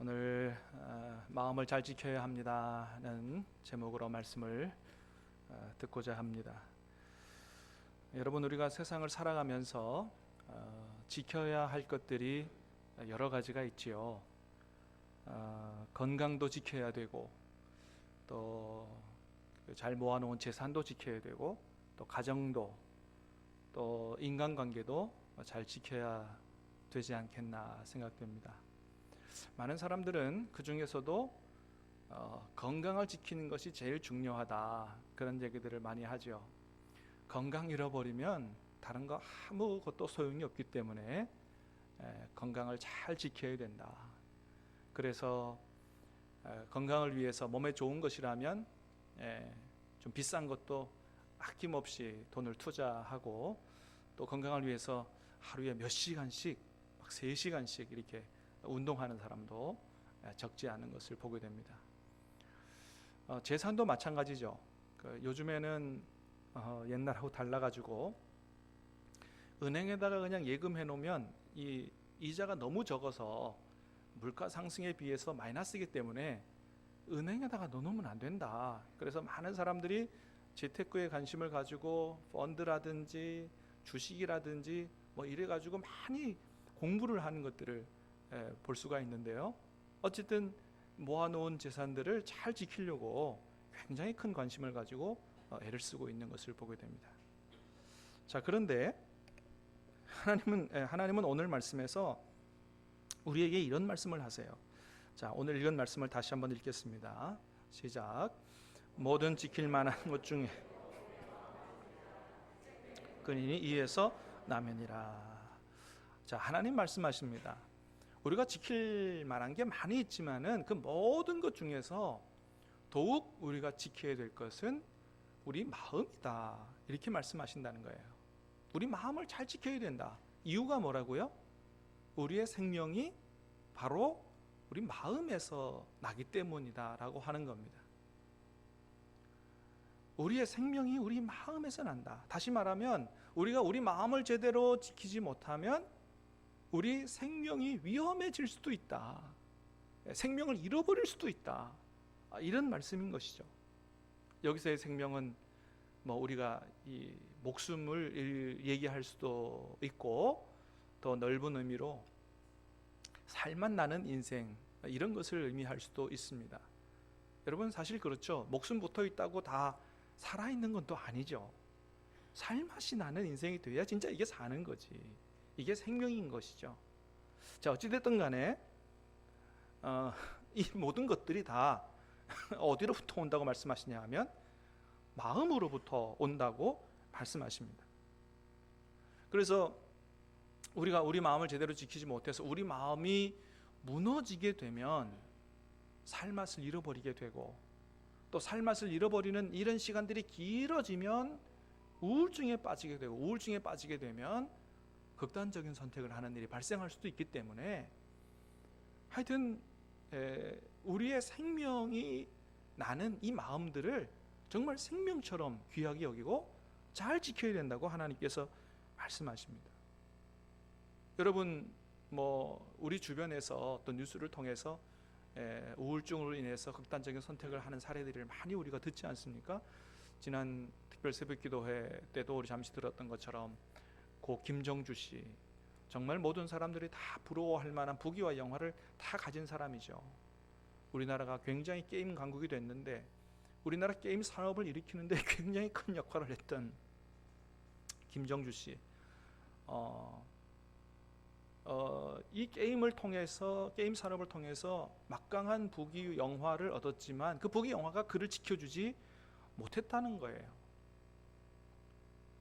오늘 마음을 잘 지켜야 합니다는 제목으로 말씀을 듣고자 합니다. 여러분, 우리가 세상을 살아가면서 지켜야 할 것들이 여러 가지가 있지요. 건강도 지켜야 되고, 또 잘 모아놓은 재산도 지켜야 되고, 또 가정도, 또 인간관계도 잘 지켜야 되지 않겠나 생각됩니다. 많은 사람들은 그 중에서도 건강을 지키는 것이 제일 중요하다, 그런 얘기들을 많이 하죠. 건강 잃어버리면 다른 거 아무것도 소용이 없기 때문에 건강을 잘 지켜야 된다. 그래서 건강을 위해서 몸에 좋은 것이라면 좀 비싼 것도 아낌없이 돈을 투자하고, 또 건강을 위해서 하루에 몇 시간씩, 막 3시간씩 이렇게 운동하는 사람도 적지 않은 것을 보게 됩니다. 재산도 마찬가지죠. 요즘에는 옛날하고 달라가지고 은행에다가 그냥 예금해 놓으면 이 이자가 너무 적어서 물가 상승에 비해서 마이너스이기 때문에 은행에다가 넣어놓으면 안 된다. 그래서 많은 사람들이 재테크에 관심을 가지고 펀드라든지 주식이라든지 뭐 이래가지고 많이 공부를 하는 것들을 볼 수가 있는데요. 어쨌든 모아놓은 재산들을 잘 지키려고 굉장히 큰 관심을 가지고 애를 쓰고 있는 것을 보게 됩니다. 자, 그런데 하나님은 오늘 말씀에서 우리에게 이런 말씀을 하세요. 자, 오늘 읽은 말씀을 다시 한번 읽겠습니다. 시작. 모든 지킬 만한 것 중에 근인이 이에서 나면이라. 자, 하나님 말씀하십니다. 우리가 지킬 만한 게 많이 있지만은 그 모든 것 중에서 더욱 우리가 지켜야 될 것은 우리 마음이다, 이렇게 말씀하신다는 거예요. 우리 마음을 잘 지켜야 된다. 이유가 뭐라고요? 우리의 생명이 바로 우리 마음에서 나기 때문이다 라고 하는 겁니다. 우리의 생명이 우리 마음에서 난다. 다시 말하면 우리가 우리 마음을 제대로 지키지 못하면 우리 생명이 위험해질 수도 있다. 생명을 잃어버릴 수도 있다. 이런 말씀인 것이죠. 여기서의 생명은 뭐 우리가 이 목숨을 얘기할 수도 있고, 더 넓은 의미로 살만 나는 인생, 이런 것을 의미할 수도 있습니다. 여러분, 사실 그렇죠. 목숨 붙어 있다고 다 살아있는 건 또 아니죠. 살맛이 나는 인생이 돼야 진짜 이게 사는 거지. 이게 생명인 것이죠. 자, 어찌됐든 간에 이 모든 것들이 다 어디로부터 온다고 말씀하시냐 하면 마음으로부터 온다고 말씀하십니다. 그래서 우리가 우리 마음을 제대로 지키지 못해서 우리 마음이 무너지게 되면 살맛을 잃어버리게 되고, 또 살맛을 잃어버리는 이런 시간들이 길어지면 우울증에 빠지게 되고, 우울증에 빠지게 되면 극단적인 선택을 하는 일이 발생할 수도 있기 때문에, 하여튼 우리의 생명이 나는 이 마음들을 정말 생명처럼 귀하게 여기고 잘 지켜야 된다고 하나님께서 말씀하십니다. 여러분, 뭐 우리 주변에서 어떤 뉴스를 통해서 우울증으로 인해서 극단적인 선택을 하는 사례들을 많이 우리가 듣지 않습니까? 지난 특별 새벽기도회 때도 우리 잠시 들었던 것처럼 고 김정주 씨, 정말 모든 사람들이 다 부러워할 만한 부귀와 영화를 다 가진 사람이죠. 우리나라가 굉장히 게임 강국이 됐는데 우리나라 게임 산업을 일으키는데 굉장히 큰 역할을 했던 김정주 씨, 이 게임을 통해서, 게임 산업을 통해서 막강한 부귀 영화를 얻었지만 그 부귀 영화가 그를 지켜주지 못했다는 거예요.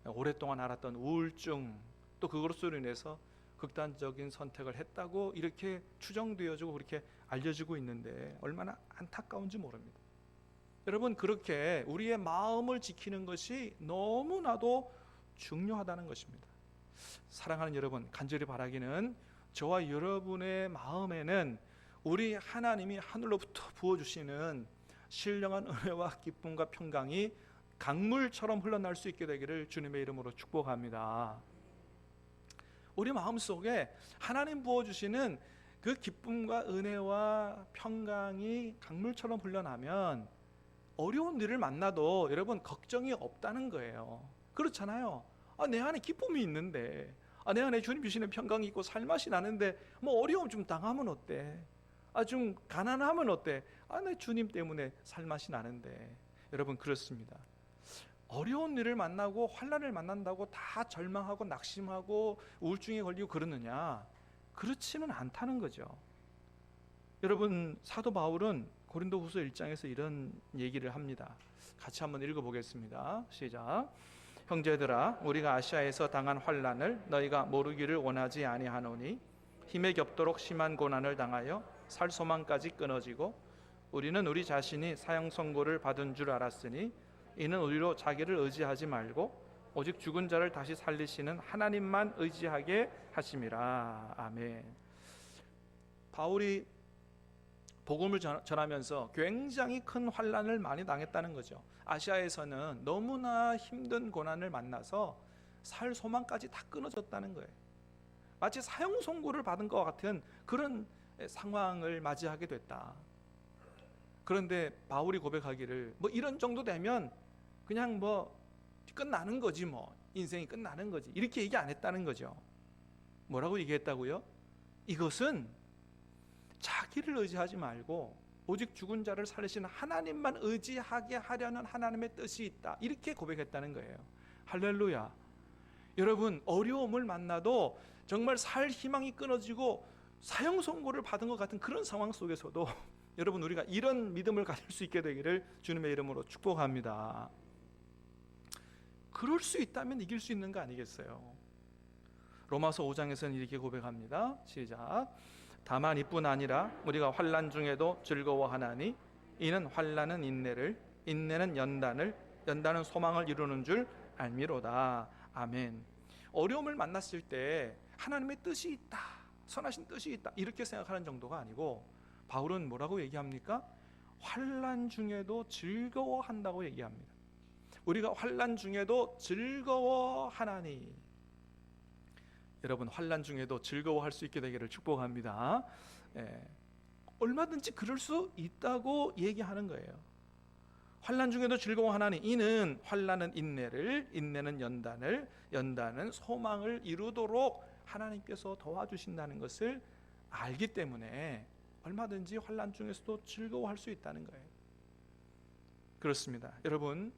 오랫동안 알았던 우울증, 또 그것으로 인해서 극단적인 선택을 했다고 이렇게 추정되어지고 그렇게 알려지고 있는데 얼마나 안타까운지 모릅니다. 여러분, 그렇게 우리의 마음을 지키는 것이 너무나도 중요하다는 것입니다. 사랑하는 여러분, 간절히 바라기는 저와 여러분의 마음에는 우리 하나님이 하늘로부터 부어주시는 신령한 은혜와 기쁨과 평강이 강물처럼 흘러날 수 있게 되기를 주님의 이름으로 축복합니다. 우리 마음속에 하나님 부어주시는 그 기쁨과 은혜와 평강이 강물처럼 흘러나면 어려운 일을 만나도 여러분 걱정이 없다는 거예요. 그렇잖아요. 내 안에 기쁨이 있는데, 내 안에 주님 주시는 평강이 있고 살맛이 나는데 뭐 어려움 좀 당하면 어때? 좀 가난하면 어때? 내 주님 때문에 살맛이 나는데. 여러분 그렇습니다. 어려운 일을 만나고 환난을 만난다고 다 절망하고 낙심하고 우울증에 걸리고 그러느냐? 그렇지는 않다는 거죠. 여러분 사도 바울은 고린도후서 1장에서 이런 얘기를 합니다. 같이 한번 읽어보겠습니다. 시작. 형제들아, 우리가 아시아에서 당한 환난을 너희가 모르기를 원하지 아니하노니 힘에 겹도록 심한 고난을 당하여 살 소망까지 끊어지고 우리는 우리 자신이 사형 선고를 받은 줄 알았으니 이는 우리로 자기를 의지하지 말고 오직 죽은 자를 다시 살리시는 하나님만 의지하게 하심이라. 아멘. 바울이 복음을 전하면서 굉장히 큰 환난을 많이 당했다는 거죠. 아시아에서는 너무나 힘든 고난을 만나서 살 소망까지 다 끊어졌다는 거예요. 마치 사형 선고를 받은 것 같은 그런 상황을 맞이하게 됐다. 그런데 바울이 고백하기를 뭐 이런 정도 되면 그냥 뭐 끝나는 거지, 뭐 인생이 끝나는 거지, 이렇게 얘기 안 했다는 거죠. 뭐라고 얘기했다고요? 이것은 자기를 의지하지 말고 오직 죽은 자를 살리시는 하나님만 의지하게 하려는 하나님의 뜻이 있다, 이렇게 고백했다는 거예요. 할렐루야. 여러분 어려움을 만나도 정말 살 희망이 끊어지고 사형 선고를 받은 것 같은 그런 상황 속에서도 여러분 우리가 이런 믿음을 가질 수 있게 되기를 주님의 이름으로 축복합니다. 그럴 수 있다면 이길 수 있는 거 아니겠어요? 로마서 5장에서는 이렇게 고백합니다. 시작. 다만 이뿐 아니라 우리가 환난 중에도 즐거워하나니 이는 환난은 인내를, 인내는 연단을, 연단은 소망을 이루는 줄 알미로다. 아멘. 어려움을 만났을 때 하나님의 뜻이 있다, 선하신 뜻이 있다, 이렇게 생각하는 정도가 아니고 바울은 뭐라고 얘기합니까? 환난 중에도 즐거워한다고 얘기합니다. 우리가 환난 중에도 즐거워하나니. 여러분 환난 중에도 즐거워할 수 있게 되기를 축복합니다. 얼마든지 그럴 수 있다고 얘기하는 거예요. 환난 중에도 즐거워하나니 이는 환난은 인내를, 인내는 연단을, 연단은 소망을 이루도록 하나님께서 도와주신다는 것을 알기 때문에 얼마든지 환난 중에서도 즐거워할 수 있다는 거예요. 그렇습니다. 여러분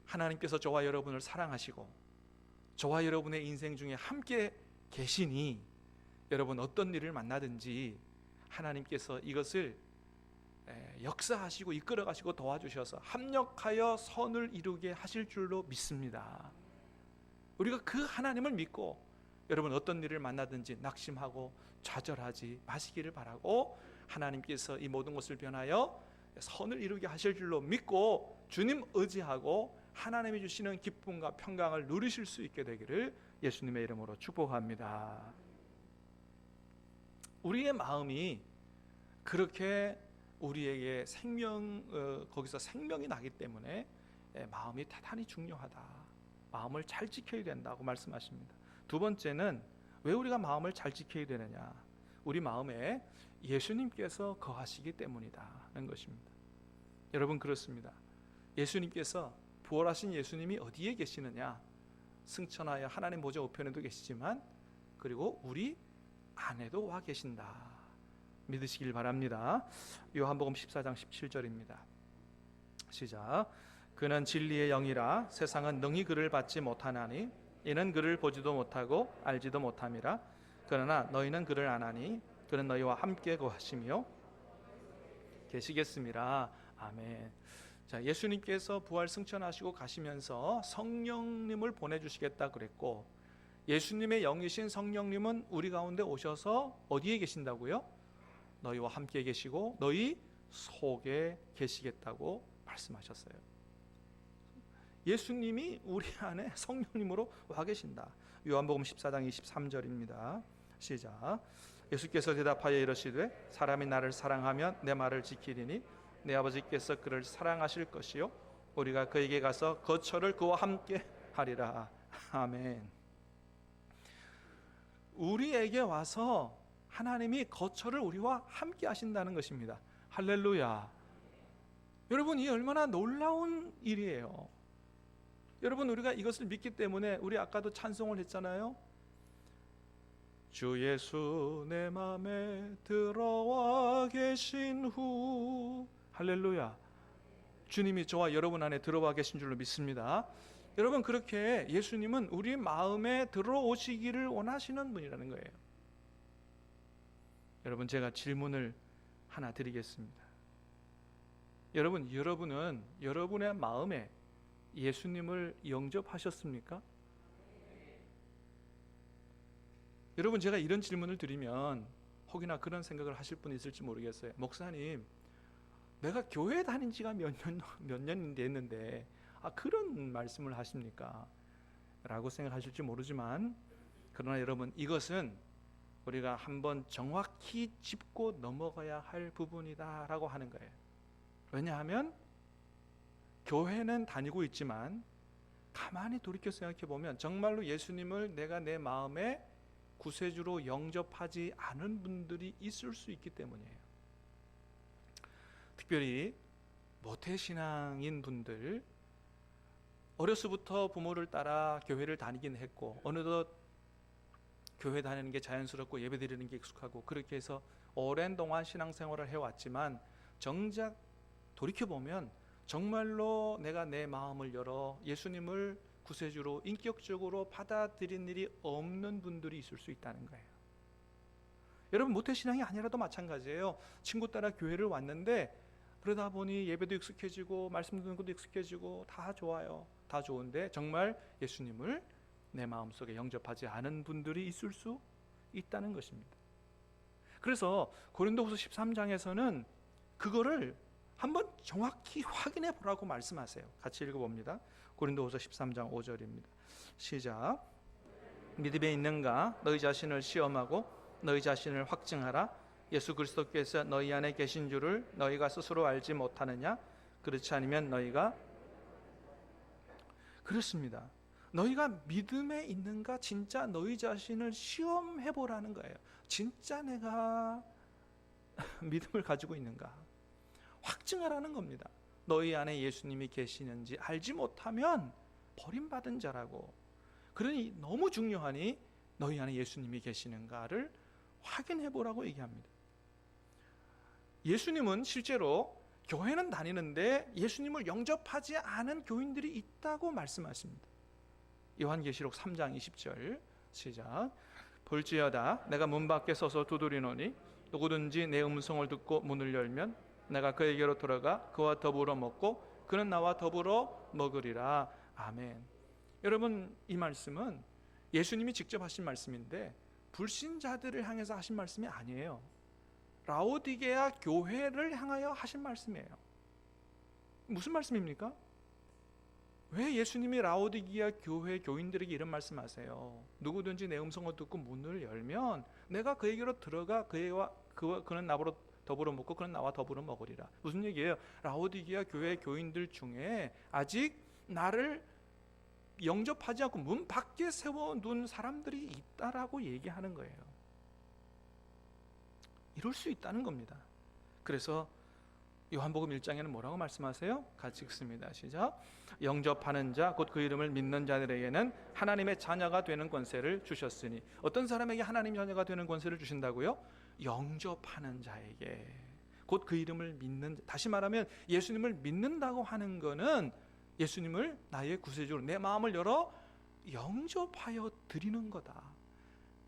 하나님께서 저와 여러분을 사랑하시고 저와 여러분의 인생 중에 함께 계시니 여러분 어떤 일을 만나든지 하나님께서 이것을 역사하시고 이끌어가시고 도와주셔서 합력하여 선을 이루게 하실 줄로 믿습니다. 우리가 그 하나님을 믿고 여러분 어떤 일을 만나든지 낙심하고 좌절하지 마시기를 바라고 하나님께서 이 모든 것을 변하여 선을 이루게 하실 줄로 믿고 주님 의지하고 하나님이 주시는 기쁨과 평강을 누리실 수 있게 되기를 예수님의 이름으로 축복합니다. 우리의 마음이 그렇게 우리에게 거기서 생명이 나기 때문에 마음이 대단히 중요하다. 마음을 잘 지켜야 된다고 말씀하십니다. 두 번째는 왜 우리가 마음을 잘 지켜야 되느냐? 우리 마음에 예수님께서 거하시기 때문이다는 것입니다. 여러분 그렇습니다. 예수님께서 부활하신 예수님이 어디에 계시느냐? 승천하여 하나님 보좌 우편에도 계시지만 그리고 우리 안에도 와 계신다. 믿으시길 바랍니다. 요한복음 14장 17절입니다. 시작. 그는 진리의 영이라 세상은 능히 그를 받지 못하나니 이는 그를 보지도 못하고 알지도 못함이라. 그러나 너희는 그를 아나니 그는 너희와 함께 거하시며 계시겠습니다. 아멘. 자, 예수님께서 부활 승천하시고 가시면서 성령님을 보내주시겠다 그랬고 예수님의 영이신 성령님은 우리 가운데 오셔서 어디에 계신다고요? 너희와 함께 계시고 너희 속에 계시겠다고 말씀하셨어요. 예수님이 우리 안에 성령님으로 와 계신다. 요한복음 14장 23절입니다. 시작. 예수께서 대답하여 이르시되 사람이 나를 사랑하면 내 말을 지키리니 내 아버지께서 그를 사랑하실 것이요 우리가 그에게 가서 거처를 그와 함께 하리라. 아멘. 우리에게 와서 하나님이 거처를 우리와 함께 하신다는 것입니다. 할렐루야. 여러분, 이 얼마나 놀라운 일이에요. 여러분, 우리가 이것을 믿기 때문에 우리 아까도 찬송을 했잖아요. 주 예수 내 맘에 들어와 계신 후. 할렐루야. 주님이 저와 여러분 안에 들어와 계신 줄로 믿습니다. 여러분, 그렇게 예수님은 우리 마음에 들어오시기를 원하시는 분이라는 거예요. 여러분, 제가 질문을 하나 드리겠습니다. 여러분은 여러분의 마음에 예수님을 영접하셨습니까? 여러분, 제가 이런 질문을 드리면 혹이나 그런 생각을 하실 분이 있을지 모르겠어요. 목사님, 내가 교회 다닌 지가 몇 년 됐는데 그런 말씀을 하십니까? 라고 생각하실지 모르지만, 그러나 여러분, 이것은 우리가 한번 정확히 짚고 넘어가야 할 부분이다 라고 하는 거예요. 왜냐하면 교회는 다니고 있지만 가만히 돌이켜 생각해 보면 정말로 예수님을 내가 내 마음에 구세주로 영접하지 않은 분들이 있을 수 있기 때문이에요. 특별히 모태신앙인 분들, 어려서부터 부모를 따라 교회를 다니긴 했고 어느덧 교회 다니는 게 자연스럽고 예배드리는 게 익숙하고 그렇게 해서 오랜 동안 신앙생활을 해왔지만 정작 돌이켜보면 정말로 내가 내 마음을 열어 예수님을 구세주로 인격적으로 받아들인 일이 없는 분들이 있을 수 있다는 거예요. 여러분, 모태신앙이 아니라도 마찬가지예요. 친구 따라 교회를 왔는데 그러다 보니 예배도 익숙해지고 말씀 듣는 것도 익숙해지고 다 좋아요. 다 좋은데 정말 예수님을 내 마음속에 영접하지 않은 분들이 있을 수 있다는 것입니다. 그래서 고린도후서 13장에서는 그거를 한번 정확히 확인해 보라고 말씀하세요. 같이 읽어봅니다. 고린도후서 13장 5절입니다. 시작. 믿음에 있는가 너희 자신을 시험하고 너희 자신을 확증하라. 예수 그리스도께서 너희 안에 계신 줄을 너희가 스스로 알지 못하느냐? 그렇지 않으면 너희가 그렇습니다. 너희가 믿음에 있는가? 진짜 너희 자신을 시험해 보라는 거예요. 진짜 내가 믿음을 가지고 있는가? 확증하라는 겁니다. 너희 안에 예수님이 계시는지 알지 못하면 버림받은 자라고. 그러니 너무 중요하니 너희 안에 예수님이 계시는가를 확인해 보라고 얘기합니다. 예수님은 실제로 교회는 다니는데 예수님을 영접하지 않은 교인들이 있다고 말씀하십니다. 요한계시록 3장 20절 시작. 볼지어다 내가 문 밖에 서서 두드리노니 누구든지 내 음성을 듣고 문을 열면 내가 그에게로 들어가 그와 더불어 먹고 그는 나와 더불어 먹으리라. 아멘. 여러분, 이 말씀은 예수님이 직접 하신 말씀인데 불신자들을 향해서 하신 말씀이 아니에요. 라오디게아 교회를 향하여 하신 말씀이에요. 무슨 말씀입니까? 왜 예수님이 라오디게아 교회 교인들에게 이런 말씀하세요? 누구든지 내 음성을 듣고 문을 열면 내가 그에게로 들어가 그는 나보러 더불어 먹고 그는 나와 더불어 먹으리라. 무슨 얘기예요? 라오디게아 교회 교인들 중에 아직 나를 영접하지 않고 문 밖에 세워둔 사람들이 있다라고 얘기하는 거예요. 이럴 수 있다는 겁니다. 그래서 요한복음 1장에는 뭐라고 말씀하세요? 같이 읽습니다. 시작. 영접하는 자 곧 그 이름을 믿는 자들에게는 하나님의 자녀가 되는 권세를 주셨으니. 어떤 사람에게 하나님 자녀가 되는 권세를 주신다고요? 영접하는 자에게. 곧 그 이름을 믿는, 다시 말하면 예수님을 믿는다고 하는 것은 예수님을 나의 구세주로 내 마음을 열어 영접하여 드리는 거다.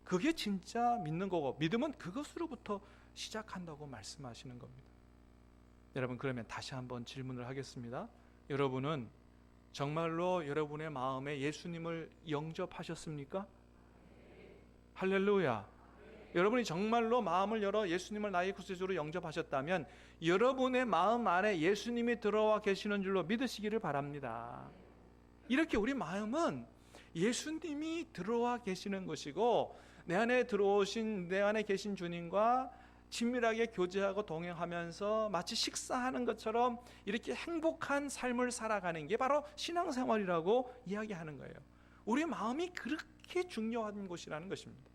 그게 진짜 믿는 거고 믿음은 그것으로부터 시작한다고 말씀하시는 겁니다. 여러분, 그러면 다시 한번 질문을 하겠습니다. 여러분은 정말로 여러분의 마음에 예수님을 영접하셨습니까? 할렐루야. 여러분이 정말로 마음을 열어 예수님을 나의 구세주로 영접하셨다면 여러분의 마음 안에 예수님이 들어와 계시는 줄로 믿으시기를 바랍니다. 이렇게 우리 마음은 예수님이 들어와 계시는 것이고 내 안에 계신 주님과 친밀하게 교제하고 동행하면서 마치 식사하는 것처럼 이렇게 행복한 삶을 살아가는 게 바로 신앙생활이라고 이야기하는 거예요. 우리 마음이 그렇게 중요한 것이라는 것입니다.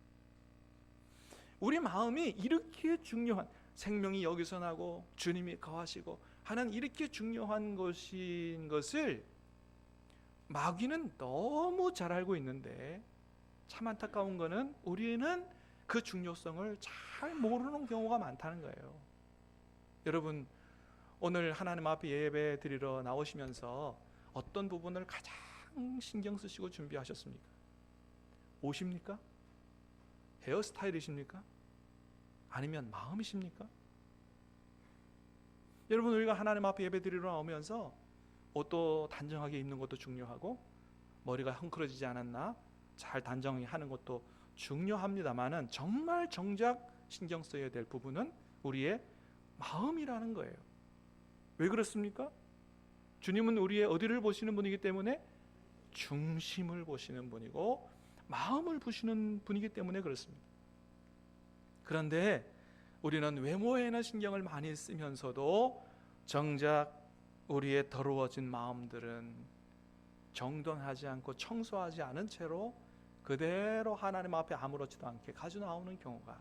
우리 마음이 이렇게 중요한, 생명이 여기서 나고 주님이 거하시고 하는 이렇게 중요한 것인 것을 마귀는 너무 잘 알고 있는데, 참 안타까운 거는 우리는 그 중요성을 잘 모르는 경우가 많다는 거예요. 여러분, 오늘 하나님 앞에 예배 드리러 나오시면서 어떤 부분을 가장 신경 쓰시고 준비하셨습니까? 옷입니까? 헤어스타일이십니까? 아니면 마음이십니까? 여러분, 우리가 하나님 앞에 예배 드리러 나오면서 옷도 단정하게 입는 것도 중요하고, 머리가 헝클어지지 않았나 잘 단정히 하는 것도 중요합니다만은, 정말 정작 신경 써야 될 부분은 우리의 마음이라는 거예요. 왜 그렇습니까? 주님은 우리의 어디를 보시는 분이기 때문에? 중심을 보시는 분이고 마음을 보시는 분이기 때문에 그렇습니다. 그런데 우리는 외모에는 신경을 많이 쓰면서도 정작 우리의 더러워진 마음들은 정돈하지 않고 청소하지 않은 채로 그대로 하나님 앞에 아무렇지도 않게 가지고 나오는 경우가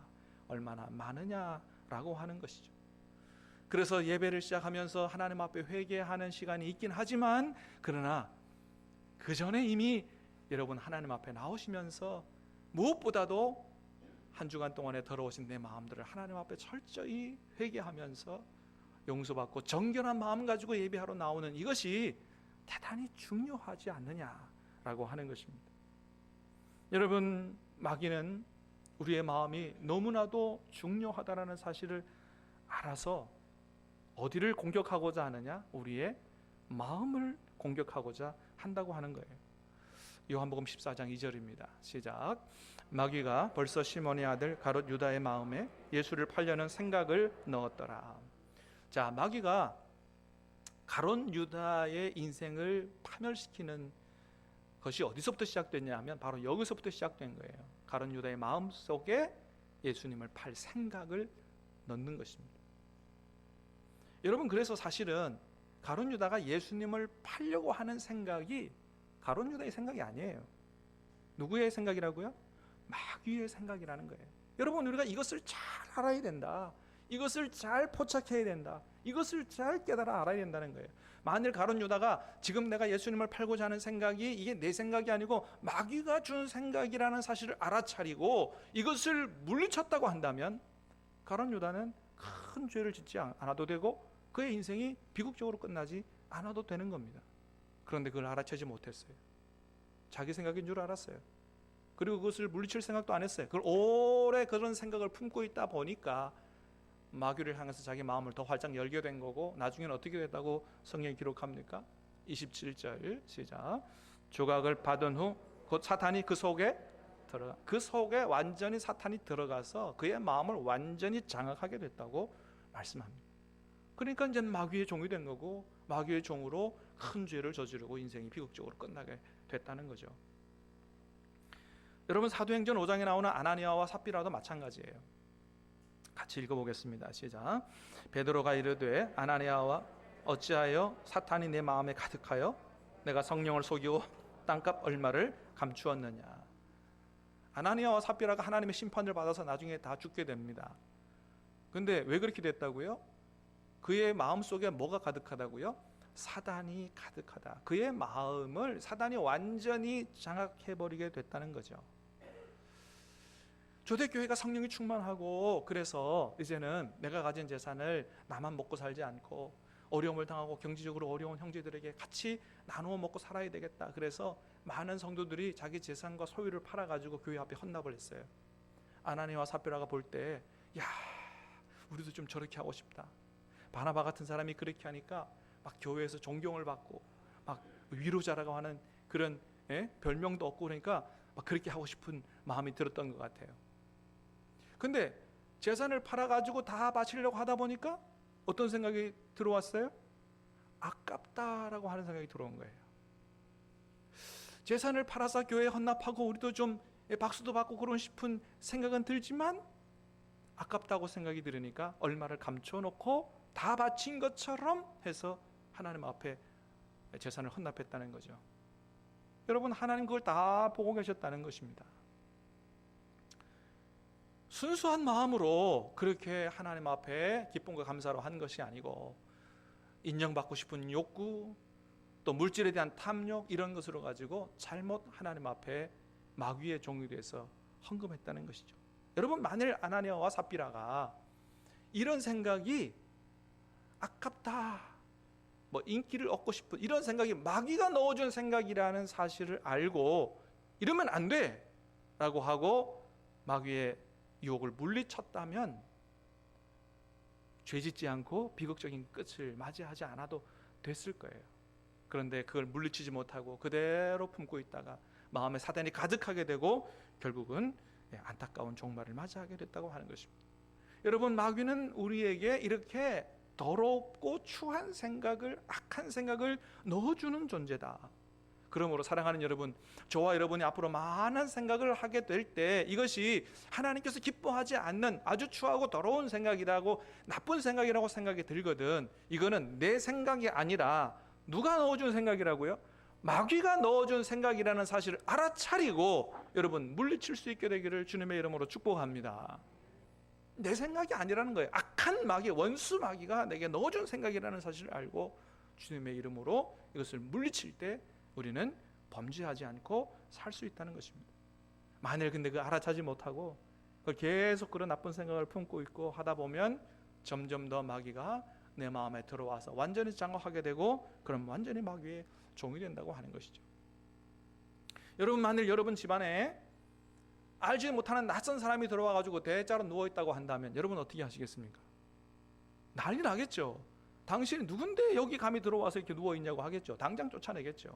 얼마나 많으냐라고 하는 것이죠. 그래서 예배를 시작하면서 하나님 앞에 회개하는 시간이 있긴 하지만, 그러나 그 전에 이미 여러분 하나님 앞에 나오시면서 무엇보다도 한 주간 동안에 더러우신 내 마음들을 하나님 앞에 철저히 회개하면서 용서받고 정결한 마음 가지고 예배하러 나오는 이것이 대단히 중요하지 않느냐라고 하는 것입니다. 여러분, 마귀는 우리의 마음이 너무나도 중요하다는 사실을 알아서 어디를 공격하고자 하느냐? 우리의 마음을 공격하고자 한다고 하는 거예요. 요한복음 14장 2절입니다. 시작. 마귀가 벌써 시몬의 아들 가롯 유다의 마음에 예수를 팔려는 생각을 넣었더라. 자, 마귀가 가롯 유다의 인생을 파멸시키는 것이 어디서부터 시작됐냐 하면 바로 여기서부터 시작된 거예요. 가롯 유다의 마음 속에 예수님을 팔 생각을 넣는 것입니다. 여러분, 그래서 사실은 가롯 유다가 예수님을 팔려고 하는 생각이 가롯 유다의 생각이 아니에요. 누구의 생각이라고요? 마귀의 생각이라는 거예요. 여러분, 우리가 이것을 잘 알아야 된다. 이것을 잘 포착해야 된다. 이것을 잘 깨달아 알아야 된다는 거예요. 만일 가롯 유다가 지금 내가 예수님을 팔고자 하는 생각이 이게 내 생각이 아니고 마귀가 준 생각이라는 사실을 알아차리고 이것을 물리쳤다고 한다면 가롯 유다는 큰 죄를 짓지 않아도 되고 그의 인생이 비극적으로 끝나지 않아도 되는 겁니다. 그런데 그걸 알아채지 못했어요. 자기 생각인 줄 알았어요. 그리고 그것을 물리칠 생각도 안 했어요. 그걸 오래 그런 생각을 품고 있다 보니까 마귀를 향해서 자기 마음을 더 활짝 열게 된 거고, 나중에는 어떻게 됐다고 성경이 기록합니까? 27절 시작. 조각을 받은 후 곧 사탄이 그 속에 완전히 사탄이 들어가서 그의 마음을 완전히 장악하게 됐다고 말씀합니다. 그러니까 이제 마귀의 종이 된 거고, 마귀의 종으로 큰 죄를 저지르고 인생이 비극적으로 끝나게 됐다는 거죠. 여러분, 사도행전 5장에 나오는 아나니아와 삽비라도 마찬가지예요. 같이 읽어보겠습니다. 시작. 베드로가 이르되 아나니아와 어찌하여 사탄이 내 마음에 가득하여 내가 성령을 속이고 땅값 얼마를 감추었느냐. 아나니아와 삽비라가 하나님의 심판을 받아서 나중에 다 죽게 됩니다. 근데 왜 그렇게 됐다고요? 그의 마음속에 뭐가 가득하다고요? 사단이 가득하다. 그의 마음을 사단이 완전히 장악해버리게 됐다는 거죠. 초대교회가 성령이 충만하고, 그래서 이제는 내가 가진 재산을 나만 먹고 살지 않고 어려움을 당하고 경제적으로 어려운 형제들에게 같이 나누어 먹고 살아야 되겠다. 그래서 많은 성도들이 자기 재산과 소유를 팔아가지고 교회 앞에 헌납을 했어요. 아나니아와 삽비라가 볼 때, 야, 우리도 좀 저렇게 하고 싶다. 바나바 같은 사람이 그렇게 하니까 막 교회에서 존경을 받고 막 위로자라고 하는 그런 별명도 얻고, 그러니까 막 그렇게 하고 싶은 마음이 들었던 것 같아요. 근데 재산을 팔아가지고 다 바치려고 하다 보니까 어떤 생각이 들어왔어요? 아깝다라고 하는 생각이 들어온 거예요. 재산을 팔아서 교회에 헌납하고 우리도 좀 박수도 받고 그런 싶은 생각은 들지만, 아깝다고 생각이 들으니까 얼마를 감춰놓고 다 바친 것처럼 해서 하나님 앞에 재산을 헌납했다는 거죠. 여러분, 하나님 그걸 다 보고 계셨다는 것입니다. 순수한 마음으로 그렇게 하나님 앞에 기쁨과 감사로 한 것이 아니고 인정받고 싶은 욕구, 또 물질에 대한 탐욕, 이런 것으로 가지고 잘못 하나님 앞에 마귀의 종이 돼서 헌금했다는 것이죠. 여러분, 만일 아나니아와 삽비라가 이런 생각이 아깝다, 인기를 얻고 싶은 이런 생각이 마귀가 넣어준 생각이라는 사실을 알고 이러면 안 돼 라고 하고 마귀의 유혹을 물리쳤다면 죄짓지 않고 비극적인 끝을 맞이하지 않아도 됐을 거예요. 그런데 그걸 물리치지 못하고 그대로 품고 있다가 마음에 사단이 가득하게 되고 결국은 안타까운 종말을 맞이하게 됐다고 하는 것입니다. 여러분, 마귀는 우리에게 이렇게 더럽고 추한 생각을, 악한 생각을 넣어주는 존재다. 그러므로 사랑하는 여러분, 저와 여러분이 앞으로 많은 생각을 하게 될 때 이것이 하나님께서 기뻐하지 않는 아주 추하고 더러운 생각이라고, 나쁜 생각이라고 생각이 들거든, 이거는 내 생각이 아니라 누가 넣어준 생각이라고요? 마귀가 넣어준 생각이라는 사실을 알아차리고 여러분 물리칠 수 있게 되기를 주님의 이름으로 축복합니다. 내 생각이 아니라는 거예요. 악한 마귀, 원수 마귀가 내게 넣어준 생각이라는 사실을 알고 주님의 이름으로 이것을 물리칠 때 우리는 범죄하지 않고 살 수 있다는 것입니다. 만일 근데 그 알아차지 못하고 그걸 계속 그런 나쁜 생각을 품고 있고 하다 보면 점점 더 마귀가 내 마음에 들어와서 완전히 장악하게 되고, 그럼 완전히 마귀의 종이 된다고 하는 것이죠. 여러분, 만일 여러분 집안에 알지 못하는 낯선 사람이 들어와가지고 대자로 누워있다고 한다면 여러분 어떻게 하시겠습니까? 난리 나겠죠. 당신이 누군데 여기 감히 들어와서 이렇게 누워있냐고 하겠죠. 당장 쫓아내겠죠.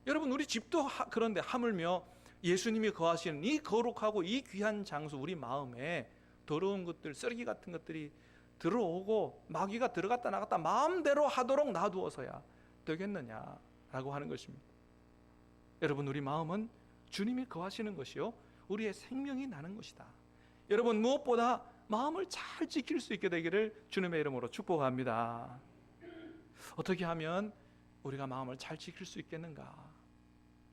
여러분, 우리 집도 그런데 하물며 예수님이 거하시는 이 거룩하고 이 귀한 장소, 우리 마음에 더러운 것들, 쓰레기 같은 것들이 들어오고 마귀가 들어갔다 나갔다 마음대로 하도록 놔두어서야 되겠느냐라고 하는 것입니다. 여러분, 우리 마음은 주님이 거하시는 것이요 우리의 생명이 나는 것이다. 여러분, 무엇보다 마음을 잘 지킬 수 있게 되기를 주님의 이름으로 축복합니다. 어떻게 하면 우리가 마음을 잘 지킬 수 있겠는가?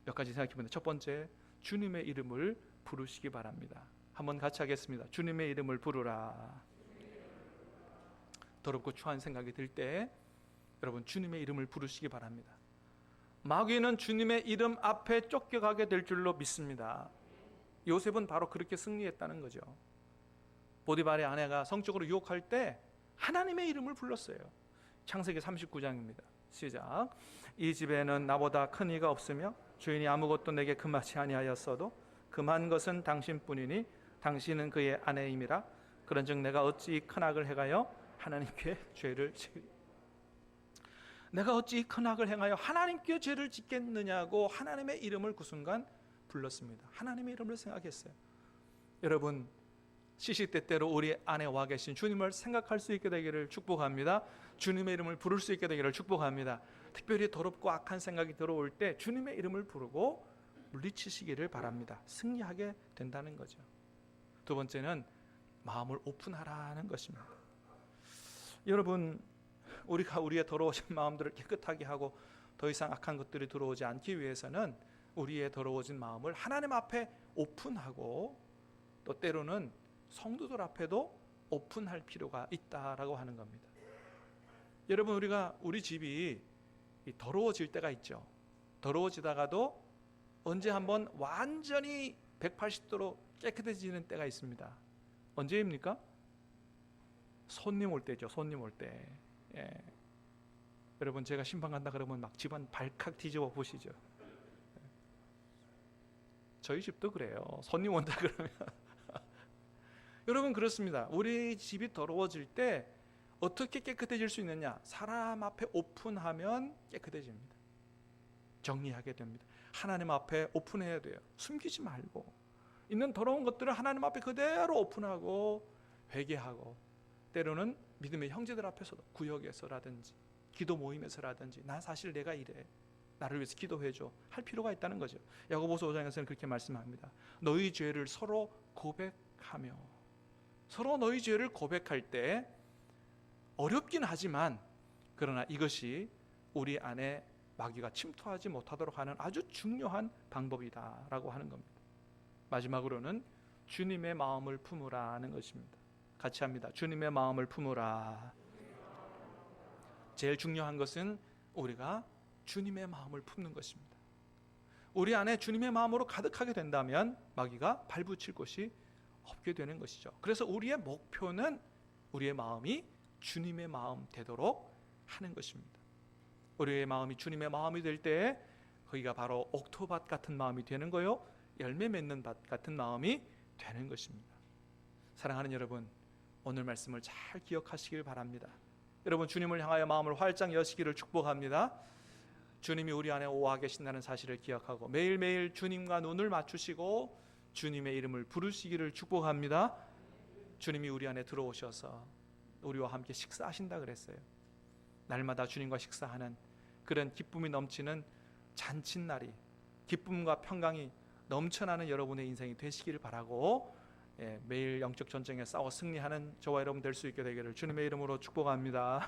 몇 가지 생각해 보는데, 첫 번째, 주님의 이름을 부르시기 바랍니다. 한번 같이 하겠습니다. 주님의 이름을 부르라. 더럽고 추한 생각이 들 때 여러분 주님의 이름을 부르시기 바랍니다. 마귀는 주님의 이름 앞에 쫓겨가게 될 줄로 믿습니다. 요셉은 바로 그렇게 승리했다는 거죠. 보디발의 아내가 성적으로 유혹할 때 하나님의 이름을 불렀어요. 창세기 39장입니다. 시작. 이 집에는 나보다 큰 이가 없으며 주인이 아무것도 내게 금하지 아니하였어도 금한 것은 당신뿐이니 당신은 그의 아내임이라. 그런즉 내가 어찌 큰 악을 행하여 하나님께 죄를 내가 어찌 큰 악을 행하여 하나님께 죄를 짓겠느냐고 하나님의 이름을 그 순간 불렀습니다. 하나님의 이름을 생각했어요. 여러분, 시시때때로 우리 안에 와 계신 주님을 생각할 수 있게 되기를 축복합니다. 주님의 이름을 부를 수 있게 되기를 축복합니다. 특별히 더럽고 악한 생각이 들어올 때 주님의 이름을 부르고 물리치시기를 바랍니다. 승리하게 된다는 거죠. 두 번째는 마음을 오픈하라는 것입니다. 여러분, 우리가 우리의 더러워진 마음들을 깨끗하게 하고 더 이상 악한 것들이 들어오지 않기 위해서는 우리의 더러워진 마음을 하나님 앞에 오픈하고 또 때로는 성도들 앞에도 오픈할 필요가 있다라고 하는 겁니다. 여러분, 우리 집이 더러워질 때가 있죠. 더러워지다가도 언제 한번 완전히 180도로 깨끗해지는 때가 있습니다. 언제입니까? 손님 올 때죠. 손님 올 때. 예. 여러분, 제가 신방 간다 그러면 막 집안 발칵 뒤집어 보시죠. 저희 집도 그래요. 손님 온다 그러면 여러분, 그렇습니다. 우리 집이 더러워질 때 어떻게 깨끗해질 수 있느냐? 사람 앞에 오픈하면 깨끗해집니다. 정리하게 됩니다. 하나님 앞에 오픈해야 돼요. 숨기지 말고 있는 더러운 것들을 하나님 앞에 그대로 오픈하고 회개하고, 때로는 믿음의 형제들 앞에서도, 구역에서라든지 기도 모임에서라든지, 나 사실 내가 이래, 나를 위해서 기도해줘 할 필요가 있다는 거죠. 야고보서 5장에서는 그렇게 말씀합니다. 너희 죄를 서로 고백하며. 서로 너희 죄를 고백할 때 어렵긴 하지만, 그러나 이것이 우리 안에 마귀가 침투하지 못하도록 하는 아주 중요한 방법이다라고 하는 겁니다. 마지막으로는 주님의 마음을 품으라 하는 것입니다. 같이 합니다. 주님의 마음을 품으라. 제일 중요한 것은 우리가 주님의 마음을 품는 것입니다. 우리 안에 주님의 마음으로 가득하게 된다면 마귀가 발붙일 곳이 없게 되는 것이죠. 그래서 우리의 목표는 우리의 마음이 주님의 마음 되도록 하는 것입니다. 우리의 마음이 주님의 마음이 될 때 거기가 바로 옥토밭 같은 마음이 되는 거요, 열매 맺는 밭 같은 마음이 되는 것입니다. 사랑하는 여러분, 오늘 말씀을 잘 기억하시길 바랍니다. 여러분, 주님을 향하여 마음을 활짝 여시기를 축복합니다. 주님이 우리 안에 오와 계신다는 사실을 기억하고 매일매일 주님과 눈을 맞추시고 주님의 이름을 부르시기를 축복합니다. 주님이 우리 안에 들어오셔서 우리와 함께 식사하신다 그랬어요. 날마다 주님과 식사하는 그런 기쁨이 넘치는 잔칫날이, 기쁨과 평강이 넘쳐나는 여러분의 인생이 되시기를 바라고, 매일 영적 전쟁에 싸워 승리하는 저와 여러분 될 수 있게 되기를 주님의 이름으로 축복합니다.